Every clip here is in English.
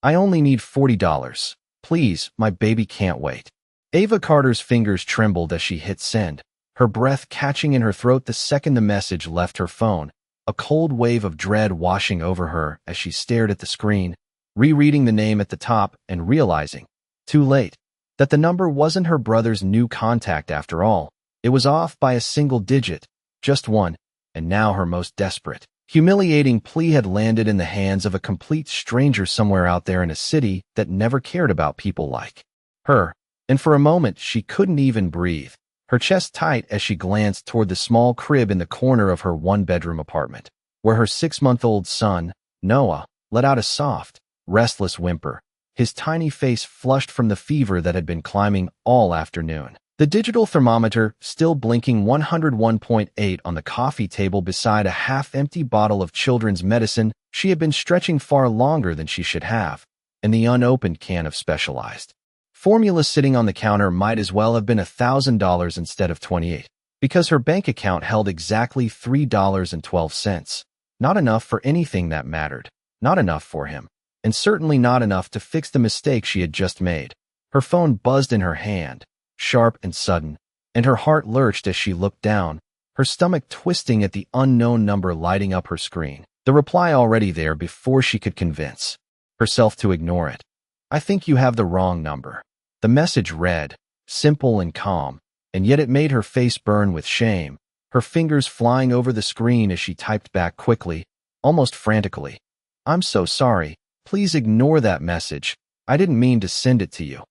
I only need $40. Please, my baby can't wait. Ava Carter's fingers trembled as she hit send, her breath catching in her throat the second the message left her phone, a cold wave of dread washing over her as she stared at the screen, rereading the name at the top and realizing, too late, that the number wasn't her brother's new contact after all. It was off by a single digit, just one, and now her most desperate, humiliating plea had landed in the hands of a complete stranger somewhere out there in a city that never cared about people like her. And for a moment, she couldn't even breathe, her chest tight as she glanced toward the small crib in the corner of her one-bedroom apartment, where her 6-month-old son, Noah, let out a soft, restless whimper, his tiny face flushed from the fever that had been climbing all afternoon. The digital thermometer still blinking 101.8 on the coffee table beside a half-empty bottle of children's medicine she had been stretching far longer than she should have, and the unopened can of Specialized formula sitting on the counter might as well have been $1,000 instead of $28, because her bank account held exactly $3.12. Not enough for anything that mattered, not enough for him, and certainly not enough to fix the mistake she had just made. Her phone buzzed in her hand, sharp and sudden, and her heart lurched as she looked down, her stomach twisting at the unknown number lighting up her screen, the reply already there before she could convince herself to ignore it. I think you have the wrong number. The message read, simple and calm, and yet it made her face burn with shame, her fingers flying over the screen as she typed back quickly, almost frantically. I'm so sorry. Please ignore that message. I didn't mean to send it to you.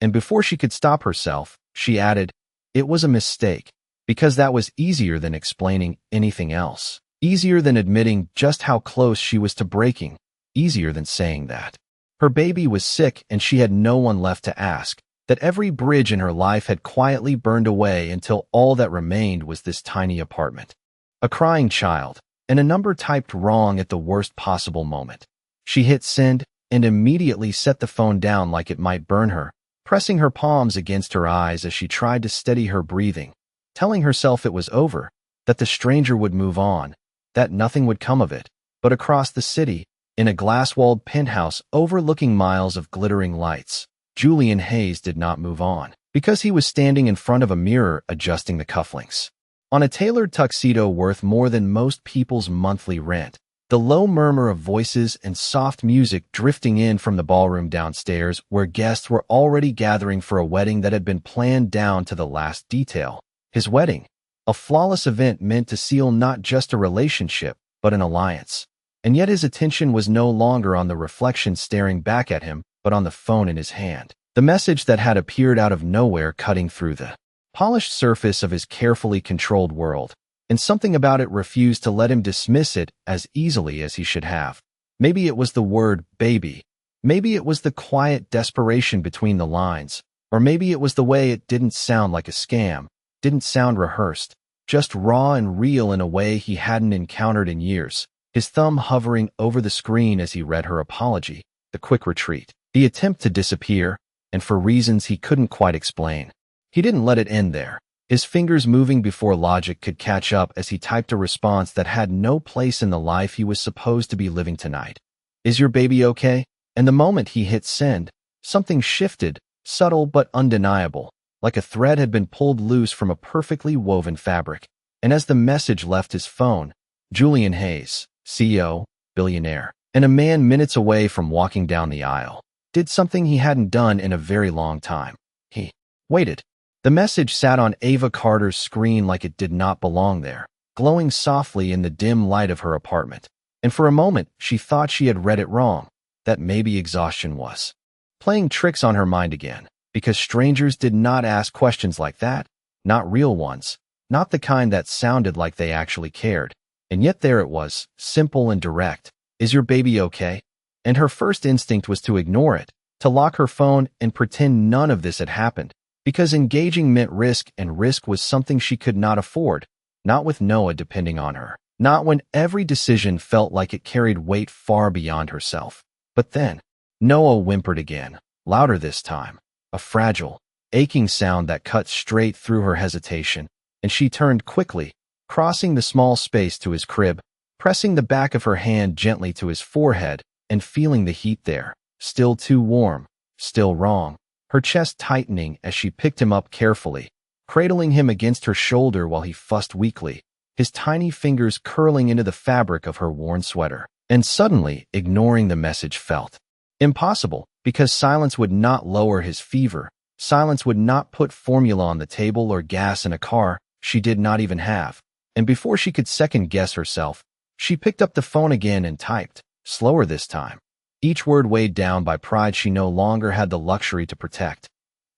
And before she could stop herself, she added, it was a mistake, because that was easier than explaining anything else. Easier than admitting just how close she was to breaking. Easier than saying that her baby was sick and she had no one left to ask, that every bridge in her life had quietly burned away until all that remained was this tiny apartment. A crying child, and a number typed wrong at the worst possible moment. She hit send and immediately set the phone down like it might burn her, pressing her palms against her eyes as she tried to steady her breathing, telling herself it was over, that the stranger would move on, that nothing would come of it. But across the city, in a glass-walled penthouse overlooking miles of glittering lights, Julian Hayes did not move on, because he was standing in front of a mirror adjusting the cufflinks. On a tailored tuxedo worth more than most people's monthly rent, the low murmur of voices and soft music drifting in from the ballroom downstairs where guests were already gathering for a wedding that had been planned down to the last detail. His wedding, a flawless event meant to seal not just a relationship, but an alliance. And yet his attention was no longer on the reflection staring back at him, but on the phone in his hand. The message that had appeared out of nowhere cutting through the polished surface of his carefully controlled world, and something about it refused to let him dismiss it as easily as he should have. Maybe it was the word baby. Maybe it was the quiet desperation between the lines, or maybe it was the way it didn't sound like a scam, didn't sound rehearsed, just raw and real in a way he hadn't encountered in years. His thumb hovering over the screen as he read her apology, the quick retreat, the attempt to disappear, and for reasons he couldn't quite explain. He didn't let it end there, his fingers moving before logic could catch up as he typed a response that had no place in the life he was supposed to be living tonight. Is your baby okay? And the moment he hit send, something shifted, subtle but undeniable, like a thread had been pulled loose from a perfectly woven fabric. And as the message left his phone, Julian Hayes, CEO, billionaire, and a man minutes away from walking down the aisle, did something he hadn't done in a very long time. He waited. The message sat on Ava Carter's screen like it did not belong there, glowing softly in the dim light of her apartment. And for a moment, she thought she had read it wrong, that maybe exhaustion was playing tricks on her mind again, because strangers did not ask questions like that, not real ones, not the kind that sounded like they actually cared. And yet there it was, simple and direct. Is your baby okay? And her first instinct was to ignore it, to lock her phone and pretend none of this had happened, because engaging meant risk, and risk was something she could not afford, not with Noah depending on her, not when every decision felt like it carried weight far beyond herself. But then, Noah whimpered again, louder this time, a fragile, aching sound that cut straight through her hesitation, and she turned quickly, crossing the small space to his crib, pressing the back of her hand gently to his forehead, and feeling the heat there, Still too warm. Still wrong. Her chest tightening as she picked him up carefully, cradling him against her shoulder while he fussed weakly, his tiny fingers curling into the fabric of her worn sweater. And suddenly, ignoring the message felt impossible, because silence would not lower his fever. Silence would not put formula on the table or gas in a car she did not even have. And before she could second-guess herself, she picked up the phone again and typed, slower this time. Each word weighed down by pride she no longer had the luxury to protect.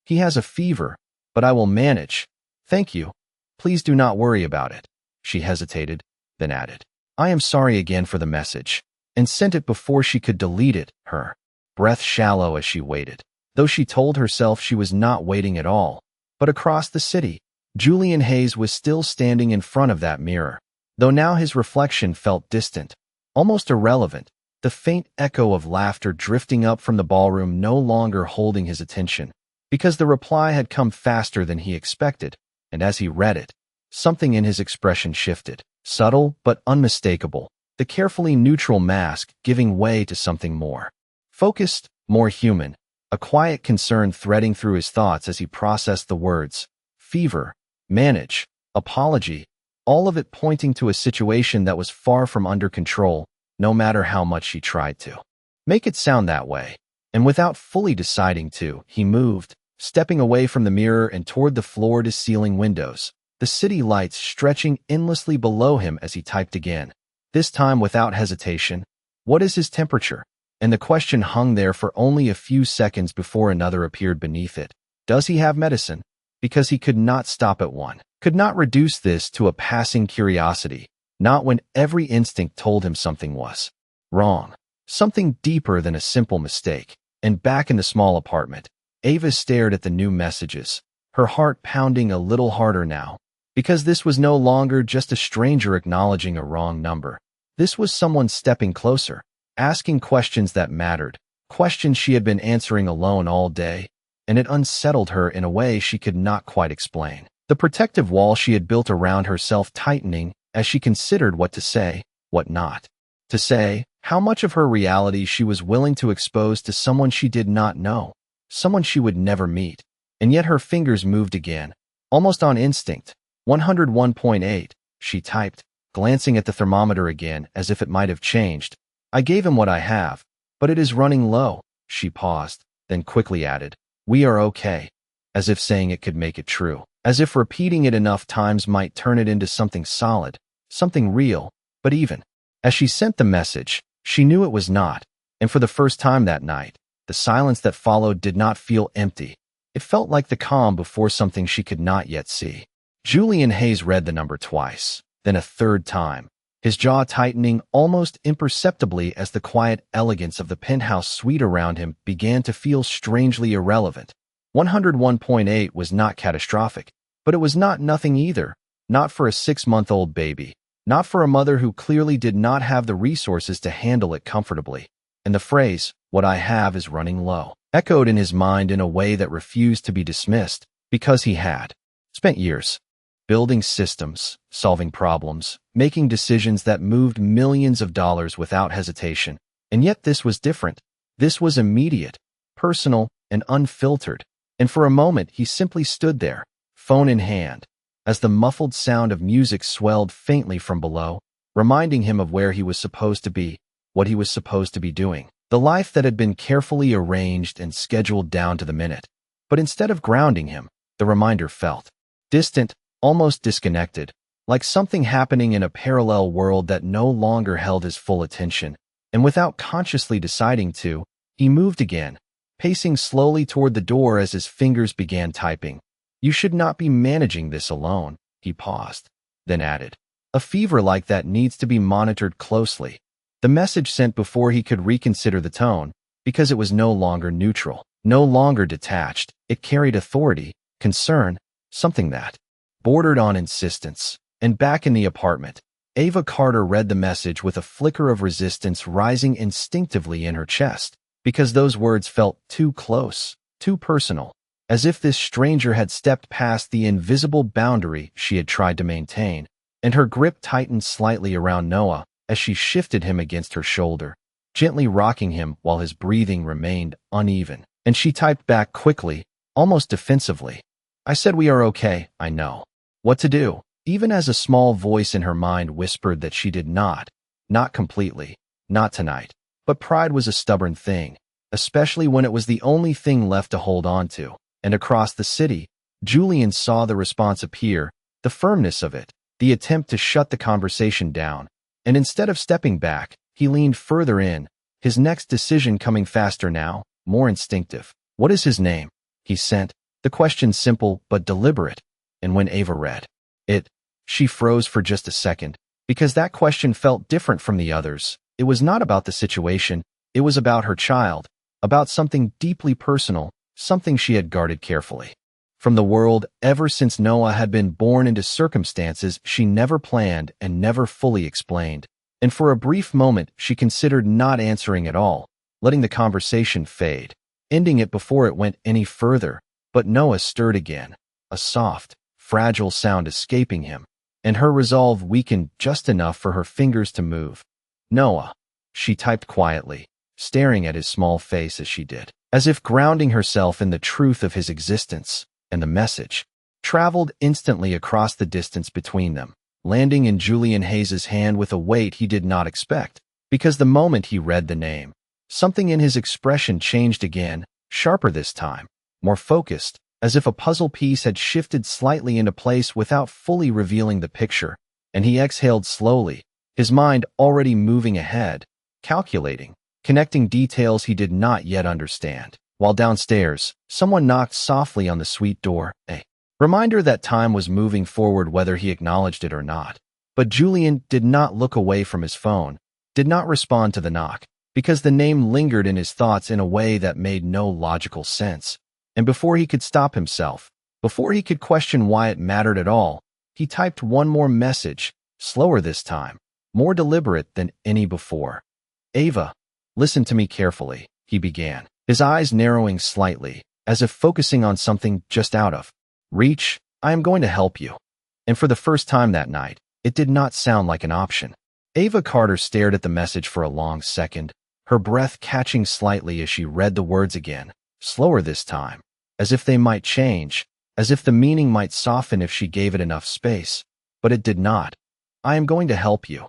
He has a fever, but I will manage. Thank you. Please do not worry about it. She hesitated, then added, I am sorry again for the message, and sent it before she could delete it, her breath shallow as she waited. Though she told herself she was not waiting at all. But across the city, Julian Hayes was still standing in front of that mirror, though now his reflection felt distant, almost irrelevant, the faint echo of laughter drifting up from the ballroom no longer holding his attention, because the reply had come faster than he expected, and as he read it, something in his expression shifted, subtle but unmistakable, the carefully neutral mask giving way to something more focused, more human, a quiet concern threading through his thoughts as he processed the words, fever, manage, apology, all of it pointing to a situation that was far from under control, no matter how much she tried to make it sound that way. And without fully deciding to, he moved, stepping away from the mirror and toward the floor-to-ceiling windows, the city lights stretching endlessly below him as he typed again, this time without hesitation. What is his temperature? And the question hung there for only a few seconds before another appeared beneath it. Does he have medicine? Because he could not stop at one, could not reduce this to a passing curiosity, not when every instinct told him something was wrong, something deeper than a simple mistake. And back in the small apartment, Ava stared at the new messages, her heart pounding a little harder now, because this was no longer just a stranger acknowledging a wrong number. This was someone stepping closer, asking questions that mattered, questions she had been answering alone all day, and it unsettled her in a way she could not quite explain. The protective wall she had built around herself tightening as she considered what to say, what not to say, how much of her reality she was willing to expose to someone she did not know, someone she would never meet. And yet her fingers moved again, almost on instinct. 101.8, she typed, glancing at the thermometer again as if it might have changed. I gave him what I have, but it is running low. She paused, then quickly added, we are okay, as if saying it could make it true, as if repeating it enough times might turn it into something solid, something real. But even as she sent the message, she knew it was not, and for the first time that night, the silence that followed did not feel empty. It felt like the calm before something she could not yet see. Julian Hayes read the number twice, then a third time, his jaw tightening almost imperceptibly as the quiet elegance of the penthouse suite around him began to feel strangely irrelevant. 101.8 was not catastrophic, but it was not nothing either, not for a 6-month-old baby, not for a mother who clearly did not have the resources to handle it comfortably. And the phrase, what I have is running low, echoed in his mind in a way that refused to be dismissed, because he had spent years building systems, solving problems, making decisions that moved millions of dollars without hesitation. And yet this was different. This was immediate, personal, and unfiltered. And for a moment he simply stood there, phone in hand, as the muffled sound of music swelled faintly from below, reminding him of where he was supposed to be, what he was supposed to be doing, the life that had been carefully arranged and scheduled down to the minute. But instead of grounding him, the reminder felt distant, almost disconnected, like something happening in a parallel world that no longer held his full attention. And without consciously deciding to, he moved again, pacing slowly toward the door as his fingers began typing. You should not be managing this alone, he paused, then added. A fever like that needs to be monitored closely. The message sent before he could reconsider the tone, because it was no longer neutral, no longer detached. It carried authority, concern, something that bordered on insistence. And back in the apartment, Ava Carter read the message with a flicker of resistance rising instinctively in her chest, because those words felt too close, too personal, as if this stranger had stepped past the invisible boundary she had tried to maintain. And her grip tightened slightly around Noah as she shifted him against her shoulder. gently rocking him while his breathing remained uneven. And she typed back quickly, almost defensively. I said we are okay, I know. What to do? Even as a small voice in her mind whispered that she did not. Not completely. Not tonight. But pride was a stubborn thing, especially when it was the only thing left to hold on to. And across the city, Julian saw the response appear, the firmness of it, the attempt to shut the conversation down. And instead of stepping back, he leaned further in, his next decision coming faster now, more instinctive. What is his name? He sent, the question simple but deliberate. And when Ava read it, she froze for just a second, because that question felt different from the others. It was not about the situation, it was about her child, about something deeply personal, something she had guarded carefully from the world ever since Noah had been born into circumstances she never planned and never fully explained. And for a brief moment, she considered not answering at all, letting the conversation fade, ending it before it went any further. But Noah stirred again, a soft, fragile sound escaping him, and her resolve weakened just enough for her fingers to move. Noah, she typed quietly, staring at his small face as she did, as if grounding herself in the truth of his existence. And the message traveled instantly across the distance between them, landing in Julian Hayes's hand with a weight he did not expect, because the moment he read the name, something in his expression changed again, sharper this time, more focused, as if a puzzle piece had shifted slightly into place without fully revealing the picture, and he exhaled slowly, his mind already moving ahead, calculating, connecting details he did not yet understand. While downstairs, someone knocked softly on the suite door, a reminder that time was moving forward whether he acknowledged it or not. But Julian did not look away from his phone, did not respond to the knock, because the name lingered in his thoughts in a way that made no logical sense. And before he could stop himself, before he could question why it mattered at all, he typed one more message, slower this time, more deliberate than any before. Ava, listen to me carefully, he began, his eyes narrowing slightly, as if focusing on something just out of reach. I am going to help you. And for the first time that night, it did not sound like an option. Ava Carter stared at the message for a long second, her breath catching slightly as she read the words again, slower this time, as if they might change, as if the meaning might soften if she gave it enough space. But it did not. I am going to help you.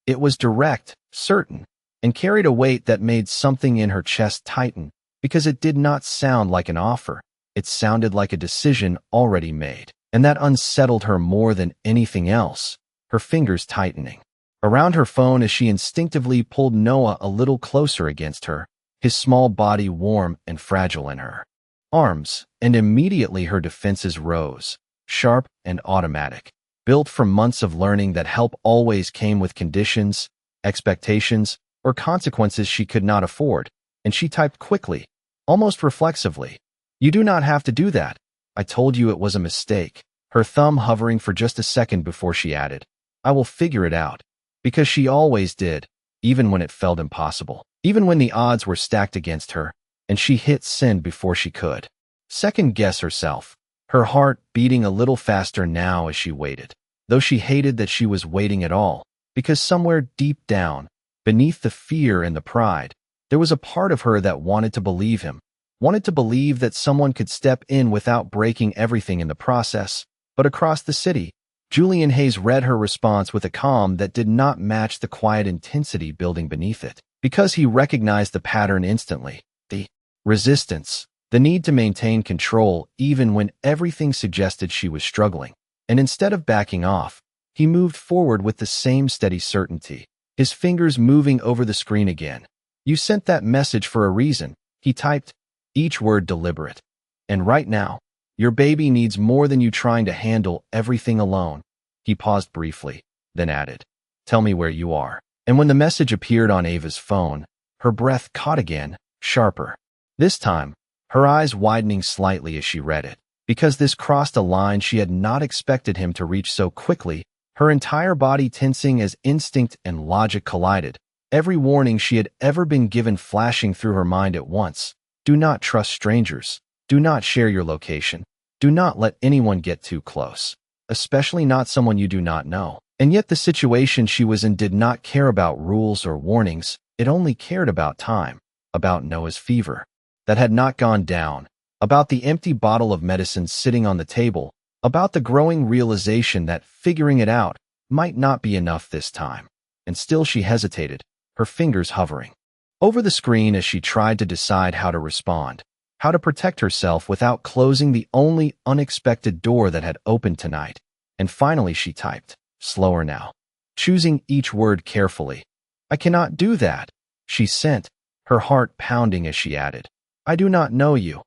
It was direct, certain, and carried a weight that made something in her chest tighten, because it did not sound like an offer. It sounded like a decision already made, and that unsettled her more than anything else, her fingers tightening around her phone as she instinctively pulled Noah a little closer against her, his small body warm and fragile in her arms, and immediately her defenses rose, sharp and automatic, built from months of learning that help always came with conditions, expectations, or consequences she could not afford. And she typed quickly, almost reflexively, "You do not have to do that. I told you it was a mistake," her thumb hovering for just a second before she added, "I will figure it out." Because she always did, even when it felt impossible, even when the odds were stacked against her, and she hit send before she could second-guess herself, her heart beating a little faster now as she waited, though she hated that she was waiting at all, because somewhere deep down, beneath the fear and the pride, there was a part of her that wanted to believe him, wanted to believe that someone could step in without breaking everything in the process. But across the city, Julian Hayes read her response with a calm that did not match the quiet intensity building beneath it, because he recognized the pattern instantly, the resistance, the need to maintain control even when everything suggested she was struggling. And instead of backing off, he moved forward with the same steady certainty, his fingers moving over the screen again. "You sent that message for a reason," he typed, each word deliberate. "And right now, your baby needs more than you trying to handle everything alone." He paused briefly, then added, "Tell me where you are." And when the message appeared on Ava's phone, her breath caught again, sharper. This time, her eyes widening slightly as she read it, because this crossed a line she had not expected him to reach so quickly, her entire body tensing as instinct and logic collided, every warning she had ever been given flashing through her mind at once. Do not trust strangers. Do not share your location. Do not let anyone get too close, especially not someone you do not know. And yet the situation she was in did not care about rules or warnings. It only cared about time, about Noah's fever that had not gone down, about the empty bottle of medicine sitting on the table, about the growing realization that figuring it out might not be enough this time. And still she hesitated, her fingers hovering over the screen as she tried to decide how to respond, how to protect herself without closing the only unexpected door that had opened tonight. And finally she typed, slower now, choosing each word carefully. "I cannot do that," she sent, her heart pounding as she added, "I do not know you."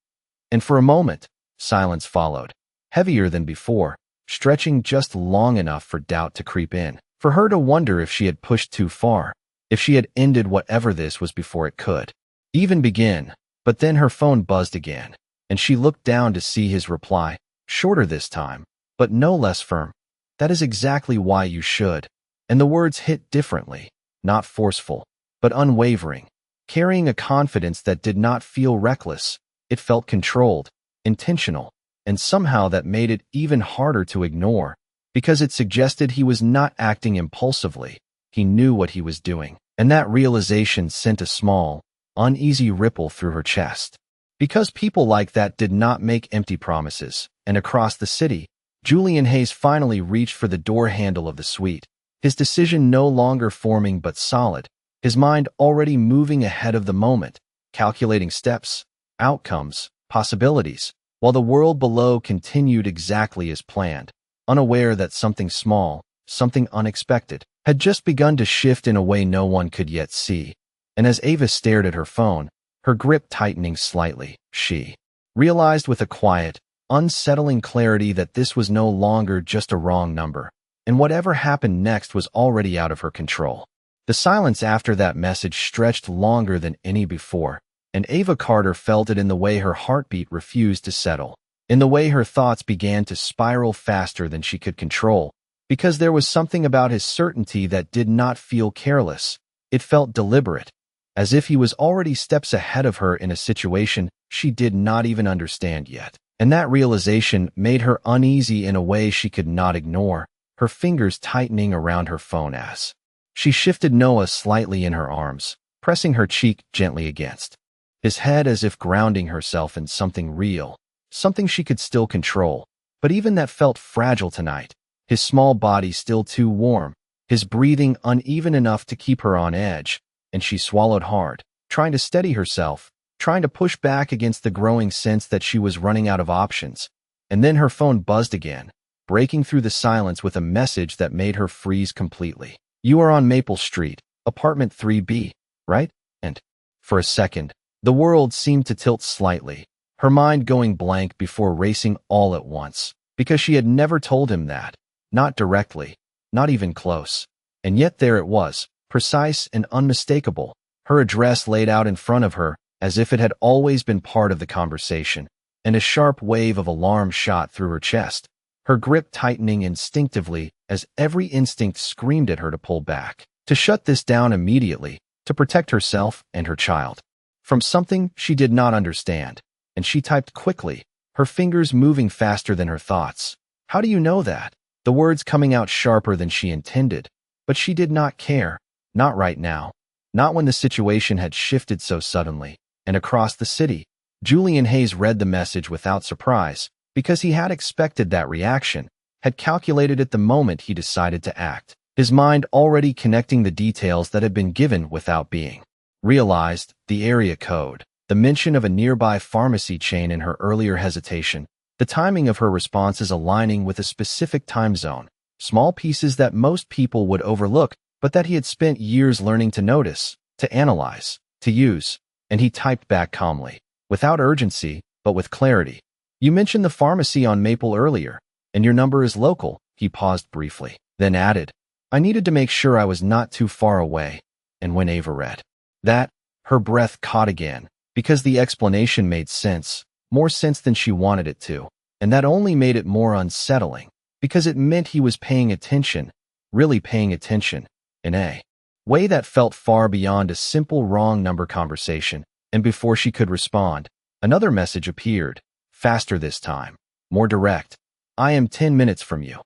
And for a moment, silence followed, heavier than before, stretching just long enough for doubt to creep in, for her to wonder if she had pushed too far, if she had ended whatever this was before it could even begin. But then her phone buzzed again, and she looked down to see his reply, shorter this time, but no less firm. "That is exactly why you should." And the words hit differently, not forceful, but unwavering, carrying a confidence that did not feel reckless. It felt controlled, intentional, and somehow that made it even harder to ignore, because it suggested he was not acting impulsively. He knew what he was doing, and that realization sent a small, uneasy ripple through her chest. Because people like that did not make empty promises, and across the city, Julian Hayes finally reached for the door handle of the suite, his decision no longer forming but solid, his mind already moving ahead of the moment, calculating steps, outcomes, possibilities, while the world below continued exactly as planned, unaware that something small, something unexpected, had just begun to shift in a way no one could yet see. And as Ava stared at her phone, her grip tightening slightly, she realized with a quiet, unsettling clarity that this was no longer just a wrong number, and whatever happened next was already out of her control. The silence after that message stretched longer than any before, and Ava Carter felt it in the way her heartbeat refused to settle, in the way her thoughts began to spiral faster than she could control, because there was something about his certainty that did not feel careless. It felt deliberate, as if he was already steps ahead of her in a situation she did not even understand yet. And that realization made her uneasy in a way she could not ignore, her fingers tightening around her phone as she shifted Noah slightly in her arms, pressing her cheek gently against his head as if grounding herself in something real, something she could still control. But even that felt fragile tonight, his small body still too warm, his breathing uneven enough to keep her on edge, and she swallowed hard, trying to steady herself, trying to push back against the growing sense that she was running out of options. And then her phone buzzed again, breaking through the silence with a message that made her freeze completely. "You are on Maple Street, apartment 3B, right?" And for a second, the world seemed to tilt slightly, her mind going blank before racing all at once, because she had never told him that, not directly, not even close. And yet there it was, precise and unmistakable, her address laid out in front of her, as if it had always been part of the conversation, and a sharp wave of alarm shot through her chest, her grip tightening instinctively as every instinct screamed at her to pull back, to shut this down immediately, to protect herself and her child from something she did not understand. And she typed quickly, her fingers moving faster than her thoughts. "How do you know that?" The words coming out sharper than she intended, but she did not care, not right now, not when the situation had shifted so suddenly. And across the city, Julian Hayes read the message without surprise, because he had expected that reaction, had calculated it the moment he decided to act, his mind already connecting the details that had been given without being realized, the area code, the mention of a nearby pharmacy chain in her earlier hesitation, the timing of her responses aligning with a specific time zone, small pieces that most people would overlook, but that he had spent years learning to notice, to analyze, to use. And he typed back calmly, without urgency, but with clarity. "You mentioned the pharmacy on Maple earlier, and your number is local." He paused briefly, then added, "I needed to make sure I was not too far away." And when Ava read that, her breath caught again, because the explanation made sense, more sense than she wanted it to, and that only made it more unsettling, because it meant he was paying attention, really paying attention, in a way that felt far beyond a simple wrong number conversation. And before she could respond, another message appeared, faster this time, more direct. "I am 10 minutes from you."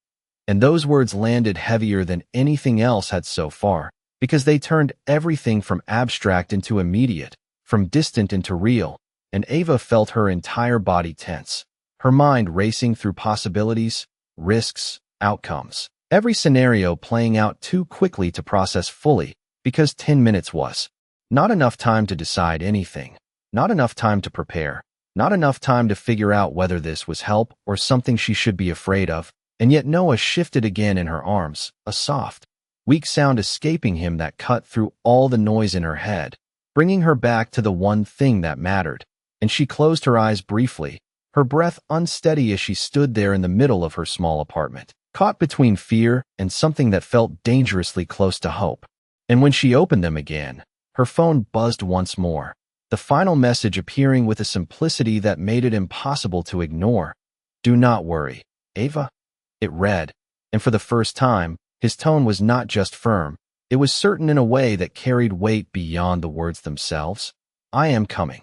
And those words landed heavier than anything else had so far, because they turned everything from abstract into immediate, from distant into real, and Ava felt her entire body tense, her mind racing through possibilities, risks, outcomes. Every scenario playing out too quickly to process fully, because 10 minutes was not enough time to decide anything, not enough time to prepare, not enough time to figure out whether this was help or something she should be afraid of. And yet Noah shifted again in her arms, a soft, weak sound escaping him that cut through all the noise in her head, bringing her back to the one thing that mattered. And she closed her eyes briefly, her breath unsteady as she stood there in the middle of her small apartment, caught between fear and something that felt dangerously close to hope. And when she opened them again, her phone buzzed once more, the final message appearing with a simplicity that made it impossible to ignore. "Do not worry, Ava," it read, and for the first time, his tone was not just firm, it was certain in a way that carried weight beyond the words themselves. "I am coming."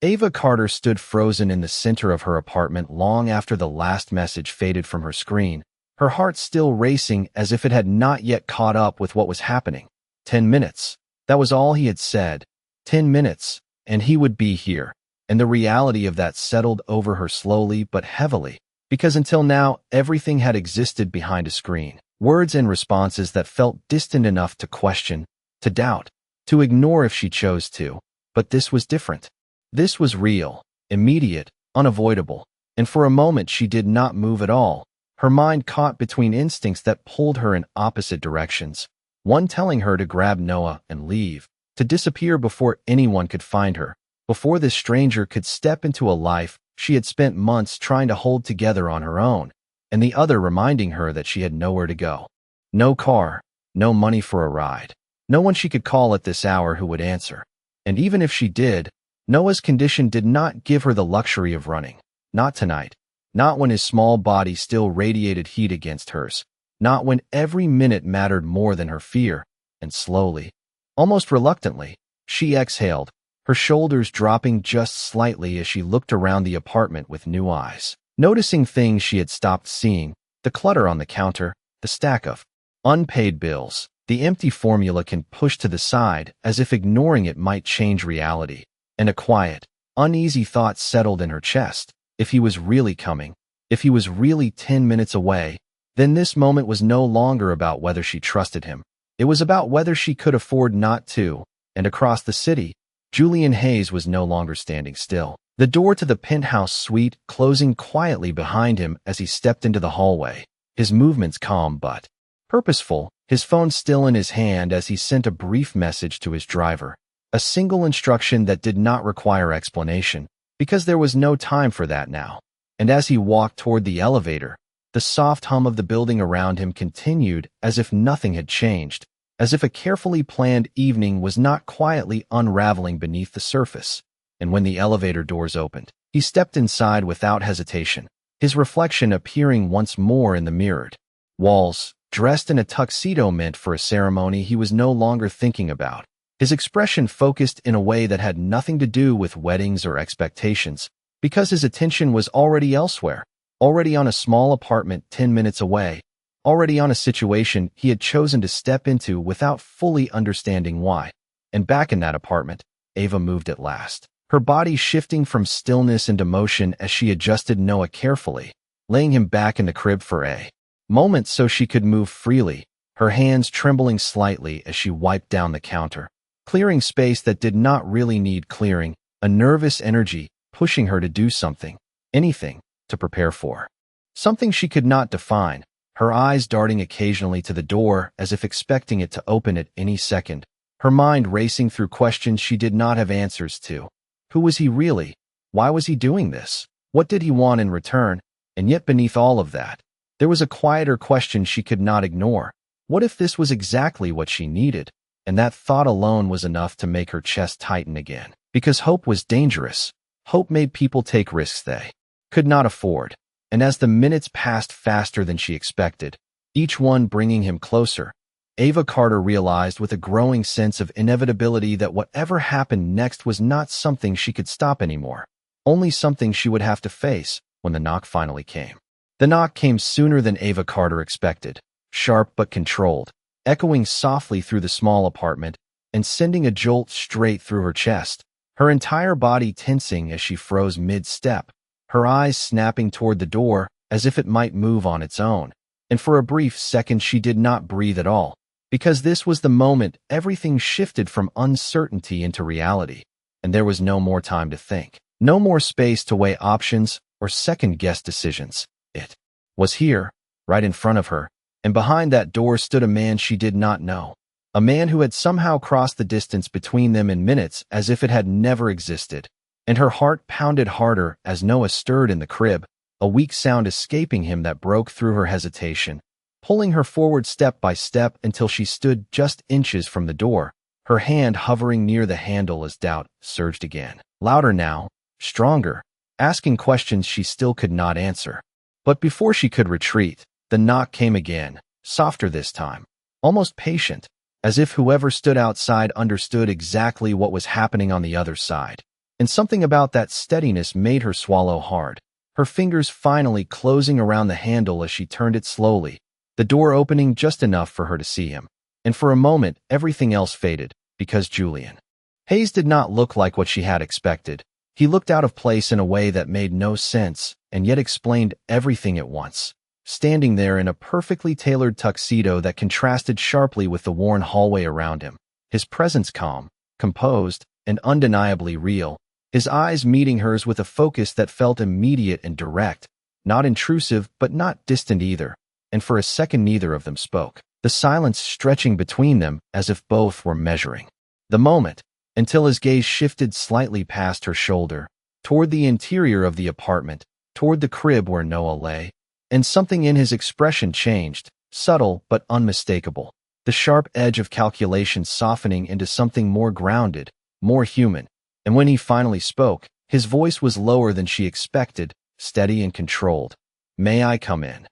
Ava Carter stood frozen in the center of her apartment long after the last message faded from her screen, her heart still racing as if it had not yet caught up with what was happening. 10 minutes. That was all he had said. 10 minutes, and he would be here. And the reality of that settled over her slowly but heavily, because until now, everything had existed behind a screen. Words and responses that felt distant enough to question, to doubt, to ignore if she chose to. But this was different. This was real, immediate, unavoidable. And for a moment she did not move at all, her mind caught between instincts that pulled her in opposite directions. One telling her to grab Noah and leave, to disappear before anyone could find her, before this stranger could step into a life she had spent months trying to hold together on her own, and the other reminding her that she had nowhere to go. No car, no money for a ride, no one she could call at this hour who would answer. And even if she did, Noah's condition did not give her the luxury of running. Not tonight. Not when his small body still radiated heat against hers. Not when every minute mattered more than her fear. And slowly, almost reluctantly, she exhaled, her shoulders dropping just slightly as she looked around the apartment with new eyes, noticing things she had stopped seeing, the clutter on the counter, the stack of unpaid bills, the empty formula can push to the side as if ignoring it might change reality. And a quiet, uneasy thought settled in her chest. If he was really coming, if he was really 10 minutes away, then this moment was no longer about whether she trusted him. It was about whether she could afford not to. And across the city, Julian Hayes was no longer standing still. The door to the penthouse suite closing quietly behind him as he stepped into the hallway, his movements calm but purposeful, his phone still in his hand as he sent a brief message to his driver. A single instruction that did not require explanation, because there was no time for that now. And as he walked toward the elevator, the soft hum of the building around him continued as if nothing had changed, as if a carefully planned evening was not quietly unraveling beneath the surface. And when the elevator doors opened, he stepped inside without hesitation, his reflection appearing once more in the mirrored walls, dressed in a tuxedo meant for a ceremony he was no longer thinking about. His expression focused in a way that had nothing to do with weddings or expectations, because his attention was already elsewhere, already on a small apartment 10 minutes away, already on a situation he had chosen to step into without fully understanding why. And back in that apartment, Ava moved at last, her body shifting from stillness into motion as she adjusted Noah carefully, laying him back in the crib for a moment so she could move freely, her hands trembling slightly as she wiped down the counter, clearing space that did not really need clearing, a nervous energy pushing her to do something, anything, to prepare for. Something she could not define, her eyes darting occasionally to the door as if expecting it to open at any second, her mind racing through questions she did not have answers to. Who was he really? Why was he doing this? What did he want in return? And yet beneath all of that, there was a quieter question she could not ignore. What if this was exactly what she needed? And that thought alone was enough to make her chest tighten again. Because hope was dangerous. Hope made people take risks they could not afford. And as the minutes passed faster than she expected, each one bringing him closer, Ava Carter realized with a growing sense of inevitability that whatever happened next was not something she could stop anymore, only something she would have to face when the knock finally came. The knock came sooner than Ava Carter expected, sharp but controlled, echoing softly through the small apartment and sending a jolt straight through her chest, her entire body tensing as she froze mid-step, her eyes snapping toward the door as if it might move on its own. And for a brief second she did not breathe at all, because this was the moment everything shifted from uncertainty into reality, and there was no more time to think, no more space to weigh options or second-guess decisions. It was here, right in front of her, and behind that door stood a man she did not know, a man who had somehow crossed the distance between them in minutes as if it had never existed. And her heart pounded harder as Noah stirred in the crib, a weak sound escaping him that broke through her hesitation, pulling her forward step by step until she stood just inches from the door, her hand hovering near the handle as doubt surged again. Louder now, stronger, asking questions she still could not answer. But before she could retreat, the knock came again, softer this time, almost patient, as if whoever stood outside understood exactly what was happening on the other side. And something about that steadiness made her swallow hard, her fingers finally closing around the handle as she turned it slowly, the door opening just enough for her to see him. And for a moment, everything else faded, because Julian Hayes did not look like what she had expected. He looked out of place in a way that made no sense, and yet explained everything at once. Standing there in a perfectly tailored tuxedo that contrasted sharply with the worn hallway around him, his presence calm, composed, and undeniably real, his eyes meeting hers with a focus that felt immediate and direct, not intrusive but not distant either, and for a second neither of them spoke, the silence stretching between them as if both were measuring the moment, until his gaze shifted slightly past her shoulder, toward the interior of the apartment, toward the crib where Noah lay, and something in his expression changed, subtle but unmistakable, the sharp edge of calculation softening into something more grounded, more human. And when he finally spoke, his voice was lower than she expected, steady and controlled. "May I come in?"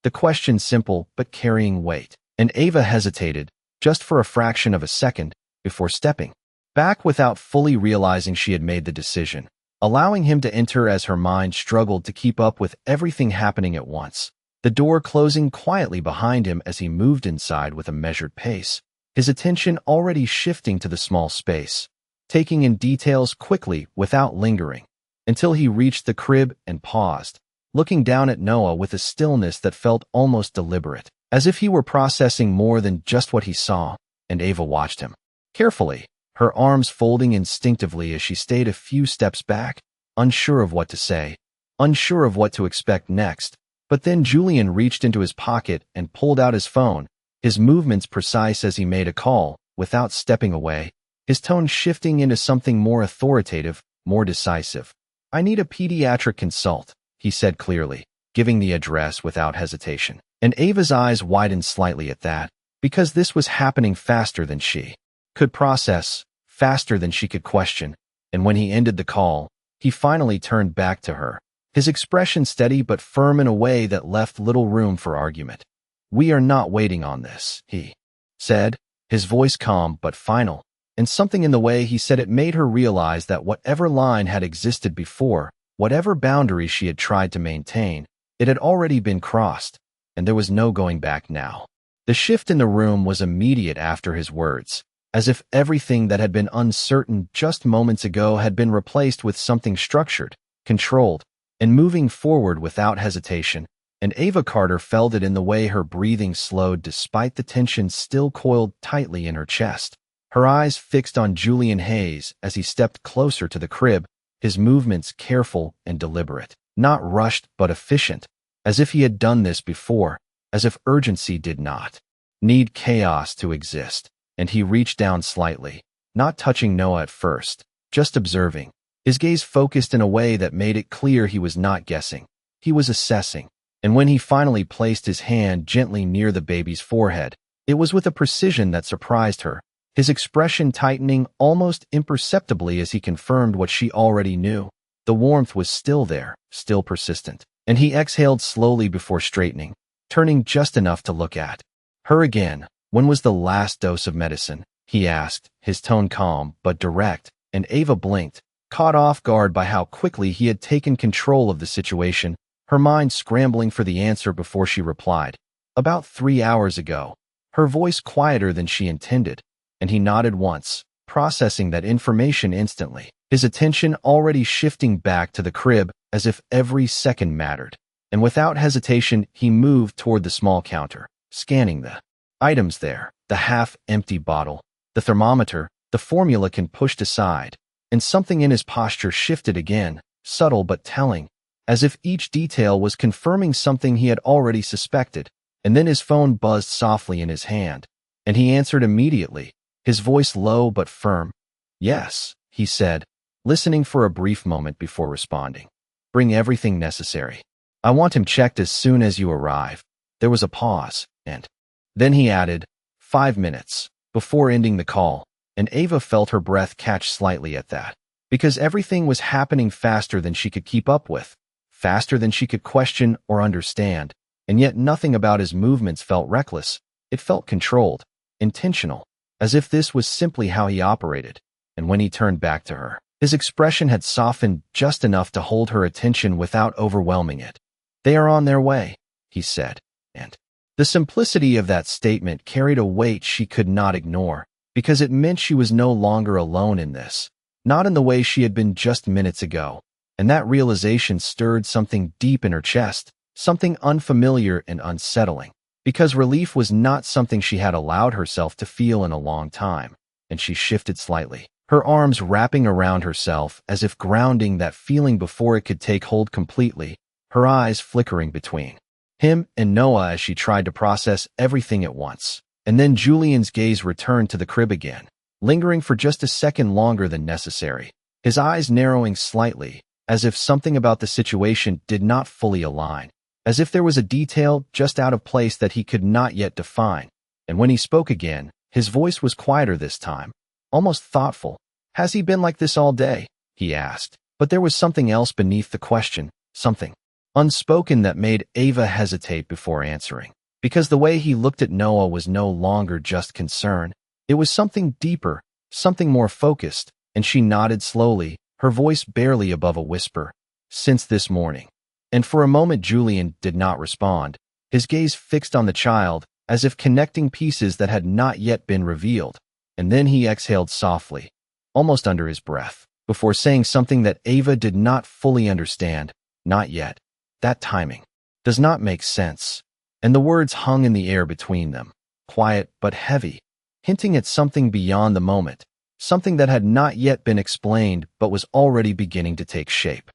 The question simple but carrying weight, and Ava hesitated, just for a fraction of a second, before stepping back without fully realizing she had made the decision, allowing him to enter as her mind struggled to keep up with everything happening at once, the door closing quietly behind him as he moved inside with a measured pace, his attention already shifting to the small space, taking in details quickly without lingering, until he reached the crib and paused, looking down at Noah with a stillness that felt almost deliberate, as if he were processing more than just what he saw. And Ava watched him carefully, her arms folding instinctively as she stayed a few steps back, unsure of what to say, unsure of what to expect next. But then Julian reached into his pocket and pulled out his phone, his movements precise as he made a call, without stepping away, his tone shifting into something more authoritative, more decisive. "I need a pediatric consult," he said clearly, giving the address without hesitation. And Ava's eyes widened slightly at that, because this was happening faster than she could process, faster than she could question. And when he ended the call, he finally turned back to her, his expression steady but firm in a way that left little room for argument. "We are not waiting on this," he said, his voice calm but final, and something in the way he said it made her realize that whatever line had existed before, whatever boundary she had tried to maintain, it had already been crossed, and there was no going back now. The shift in the room was immediate after his words, as if everything that had been uncertain just moments ago had been replaced with something structured, controlled, and moving forward without hesitation. And Ava Carter felt it in the way her breathing slowed despite the tension still coiled tightly in her chest, her eyes fixed on Julian Hayes as he stepped closer to the crib, his movements careful and deliberate, not rushed but efficient, as if he had done this before, as if urgency did not need chaos to exist. And he reached down slightly, not touching Noah at first, just observing, his gaze focused in a way that made it clear he was not guessing, he was assessing. And when he finally placed his hand gently near the baby's forehead, it was with a precision that surprised her, his expression tightening almost imperceptibly as he confirmed what she already knew. The warmth was still there, still persistent, and he exhaled slowly before straightening, turning just enough to look at her again. "When was the last dose of medicine?" he asked, his tone calm but direct, and Ava blinked, caught off guard by how quickly he had taken control of the situation, her mind scrambling for the answer before she replied, "About 3 hours ago." her voice quieter than she intended, and he nodded once, processing that information instantly, his attention already shifting back to the crib as if every second mattered. And without hesitation, he moved toward the small counter, scanning the items there, the half-empty bottle, the thermometer, the formula can pushed aside, and something in his posture shifted again, subtle but telling, as if each detail was confirming something he had already suspected. And then his phone buzzed softly in his hand, and he answered immediately, his voice low but firm. "Yes," he said, listening for a brief moment before responding. "Bring everything necessary. I want him checked as soon as you arrive." There was a pause, and then he added, 5 minutes, before ending the call, and Ava felt her breath catch slightly at that, because everything was happening faster than she could keep up with, faster than she could question or understand. And yet nothing about his movements felt reckless. It felt controlled, intentional, as if this was simply how he operated. And when he turned back to her, his expression had softened just enough to hold her attention without overwhelming it. "They are on their way," he said, and the simplicity of that statement carried a weight she could not ignore, because it meant she was no longer alone in this, not in the way she had been just minutes ago. And that realization stirred something deep in her chest, something unfamiliar and unsettling, because relief was not something she had allowed herself to feel in a long time. And she shifted slightly, her arms wrapping around herself as if grounding that feeling before it could take hold completely, her eyes flickering between him and Noah as she tried to process everything at once. And then Julian's gaze returned to the crib again, lingering for just a second longer than necessary, his eyes narrowing slightly, as if something about the situation did not fully align, as if there was a detail just out of place that he could not yet define. And when he spoke again, his voice was quieter this time, almost thoughtful. "Has he been like this all day?" he asked. But there was something else beneath the question, something unspoken that made Ava hesitate before answering, because the way he looked at Noah was no longer just concern. It was something deeper, something more focused, and she nodded slowly, her voice barely above a whisper. "Since this morning." And for a moment Julian did not respond, his gaze fixed on the child, as if connecting pieces that had not yet been revealed. And then he exhaled softly, almost under his breath, before saying something that Ava did not fully understand. "Not yet. That timing does not make sense." And the words hung in the air between them, quiet but heavy, hinting at something beyond the moment, something that had not yet been explained but was already beginning to take shape.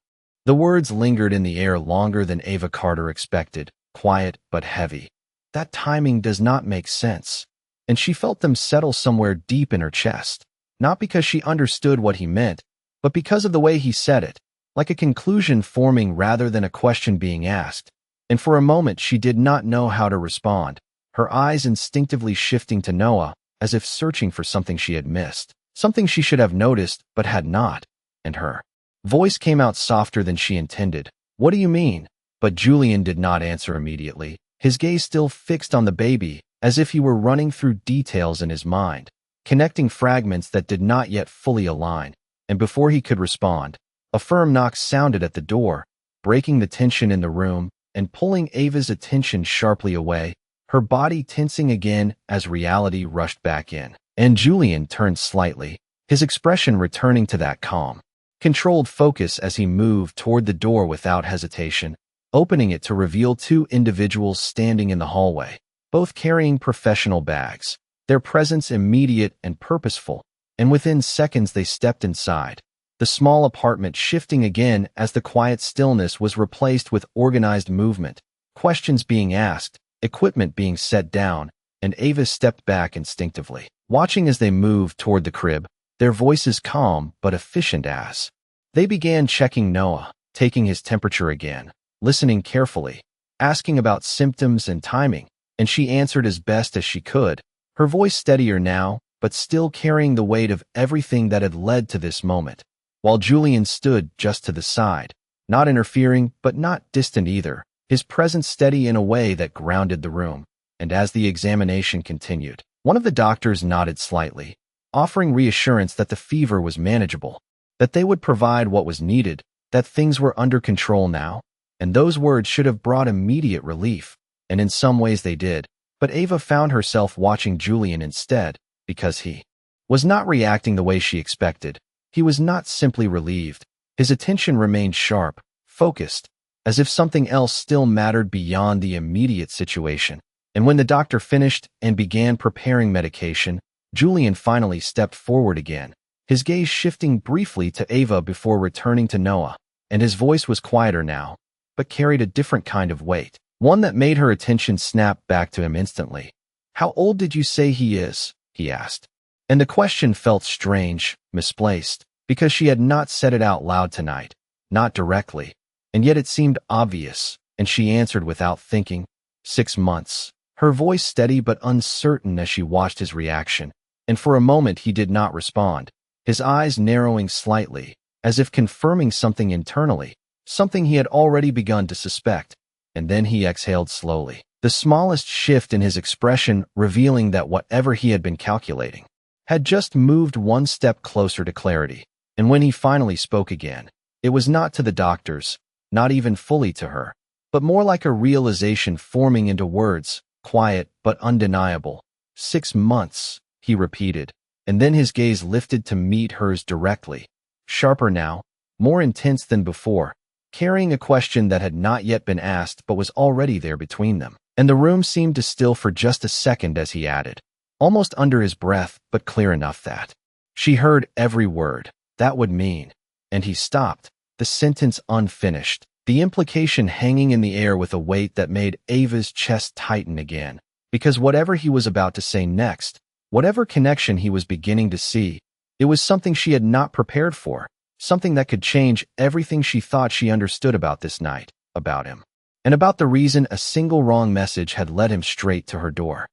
The words lingered in the air longer than Ava Carter expected, quiet but heavy. "That timing does not make sense." And she felt them settle somewhere deep in her chest, not because she understood what he meant, but because of the way he said it, like a conclusion forming rather than a question being asked. And for a moment she did not know how to respond, her eyes instinctively shifting to Noah, as if searching for something she had missed, something she should have noticed but had not. And her voice came out softer than she intended. "What do you mean?" But Julian did not answer immediately, his gaze still fixed on the baby, as if he were running through details in his mind, connecting fragments that did not yet fully align. And before he could respond, a firm knock sounded at the door, breaking the tension in the room and pulling Ava's attention sharply away, her body tensing again as reality rushed back in. And Julian turned slightly, his expression returning to that calm, controlled focus as he moved toward the door without hesitation, opening it to reveal 2 individuals standing in the hallway, both carrying professional bags, their presence immediate and purposeful, and within seconds they stepped inside, the small apartment shifting again as the quiet stillness was replaced with organized movement, questions being asked, equipment being set down, and Ava stepped back instinctively, watching as they moved toward the crib, their voices calm but efficient as they began checking Noah, taking his temperature again, listening carefully, asking about symptoms and timing, and she answered as best as she could, her voice steadier now, but still carrying the weight of everything that had led to this moment, while Julian stood just to the side, not interfering but not distant either, his presence steady in a way that grounded the room. And as the examination continued, one of the doctors nodded slightly, offering reassurance that the fever was manageable, that they would provide what was needed, that things were under control now. And those words should have brought immediate relief, and in some ways they did, But Ava found herself watching Julian instead, because he was not reacting the way she expected. He was not simply relieved. His attention remained sharp, focused, as if something else still mattered beyond the immediate situation. And when the doctor finished and began preparing medication, Julian finally stepped forward again, his gaze shifting briefly to Ava before returning to Noah, and his voice was quieter now, but carried a different kind of weight, one that made her attention snap back to him instantly. "How old did you say he is?" he asked. And the question felt strange, misplaced, because she had not said it out loud tonight, not directly, and yet it seemed obvious, and she answered without thinking, 6 months. Her voice steady but uncertain as she watched his reaction, and for a moment he did not respond, his eyes narrowing slightly, as if confirming something internally, something he had already begun to suspect, and then he exhaled slowly, the smallest shift in his expression revealing that whatever he had been calculating had just moved one step closer to clarity. And when he finally spoke again, it was not to the doctors, not even fully to her, but more like a realization forming into words, quiet but undeniable. 6 months, he repeated, and then his gaze lifted to meet hers directly, sharper now, more intense than before, carrying a question that had not yet been asked but was already there between them. And the room seemed to still for just a second as he added, almost under his breath, but clear enough that she heard every word. That would mean, and he stopped, the sentence unfinished, the implication hanging in the air with a weight that made Ava's chest tighten again, because whatever he was about to say next, whatever connection he was beginning to see, it was something she had not prepared for, something that could change everything she thought she understood about this night, about him, and about the reason a single wrong message had led him straight to her door.